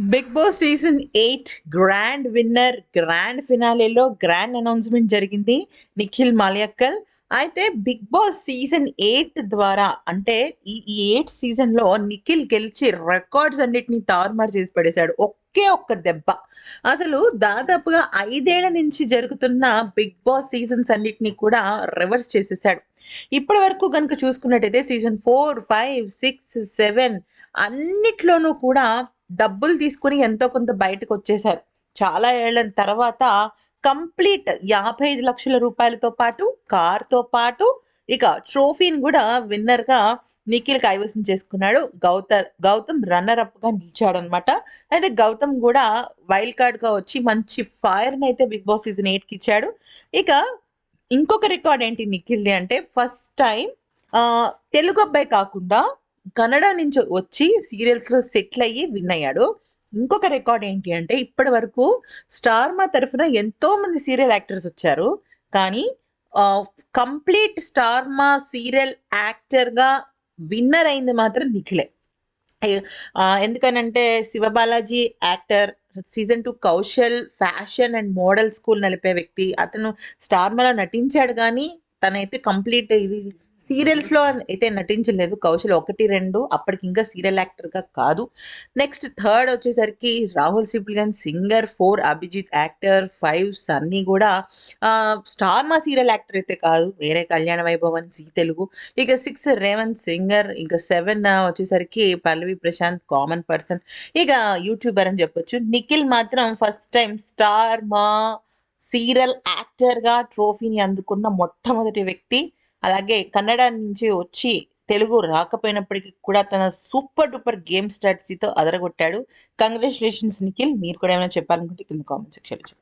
Big Boss season 8 grand winner grand ఫినాలేలో grand announcement జరిగింది నిఖిల్ మాల్యక్కల్. అయితే బిగ్ బాస్ సీజన్ 8 ద్వారా అంటే ఈ 8 సీజన్లో నిఖిల్ గెలిచి రికార్డ్స్ అన్నిటిని తారుమారు చేసి పడేశాడు. ఒకే ఒక్క దెబ్బ. అసలు దాదాపుగా 5 ఏళ్ల నుంచి జరుగుతున్న బిగ్ బాస్ సీజన్స్ అన్నిటిని కూడా రివర్స్ చేసేసాడు. ఇప్పటి వరకు కనుక చూసుకున్నట్టయితే సీజన్ 4, 5, 6, 7 అన్నిట్లోనూ కూడా డబ్బులు తీసుకొని ఎంతో కొంత బయటకొచ్చేశారు. చాలా ఏళ్ల తర్వాత కంప్లీట్ 55 లక్షల రూపాయలతో పాటు, కార్‌తో పాటు ఇక ట్రోఫీని గూడా విన్నర్‌గా నిఖిల్ కైవసం చేసుకున్నాడు. గౌతమ్ రన్నర్ అప్‌గా నిలిచాడనమాట. అయితే గౌతమ్ గూడా వైల్డ్ కార్డ్‌గా వచ్చి మంచి ఫైర్‌నయితే బిగ్ బాస్ సీజన్ 8కి ఇచ్చాడు. ఇక ఇంకొక రికార్డ్ ఏంటి నిఖిల్‌ది అంటే ఫస్ట్ టైమ్ తెలుగు అబ్బాయి కాకుండా కన్నడ నుంచి వచ్చి సీరియల్స్‌లో సెటిల్ అయ్యి విన్ అయ్యాడు. ఇంకొక రికార్డ్ ఏంటి అంటే ఇప్పటి వరకు స్టార్ మా తరఫున ఎంతో మంది సీరియల్ యాక్టర్స్ వచ్చారు. కానీ ఆహ్, కంప్లీట్ స్టార్ మా సీరియల్ యాక్టర్‌గా విన్నర్ అయింది మాత్రం నిఖిలే. ఎందుకనంటే 'Sivabalaji' actor, season 2 Kaushal fashion and model school నడిపే వ్యక్తి. అతను 'స్టార్మాలో' నటించాడు గానీ, తనైతే కంప్లీట్ ఇది సీరియల్స్‌లో అయితే నటించలేదు. కౌశల్ 1, 2 అప్పటికింకా సీరియల్ యాక్టర్‌గా కాదు. నెక్స్ట్ థర్డ్ వచ్చేసరికి రాహుల్ సిప్లిగన్ సింగర్, 4 అభిజిత్ యాక్టర్, 5 సన్నీ గూడా స్టార్ మా సీరియల్ యాక్టర్ అయితే కాదు. వేరే 'కళ్యాణ వైభవం', జీ తెలుగు. ఇక 6 రేవంత్ సింగర్, ఇంకా 7 వచ్చేసరికి పల్లవి ప్రశాంత్ కామన్ పర్సన్. ఇక యూట్యూబర్ అని చెప్పొచ్చు. నిఖిల్ మాత్రం first time star Maa serial యాక్టర్‌గా ట్రోఫీని అందుకున్న మొట్టమొదటి వ్యక్తి. అలాగే కన్నడ నుంచి వచ్చి తెలుగు రాకపోయినప్పటికీ కూడా తన సూపర్ డూపర్ గేమ్ స్ట్రాటజీతో అదరగొట్టాడు. కంగ్రాచ్యులేషన్స్ నిఖిల్. మీరు కూడా ఏమైనా చెప్పాలనుకుంటే కింద కామెంట్ సెక్షన్‌లో చెప్పండి.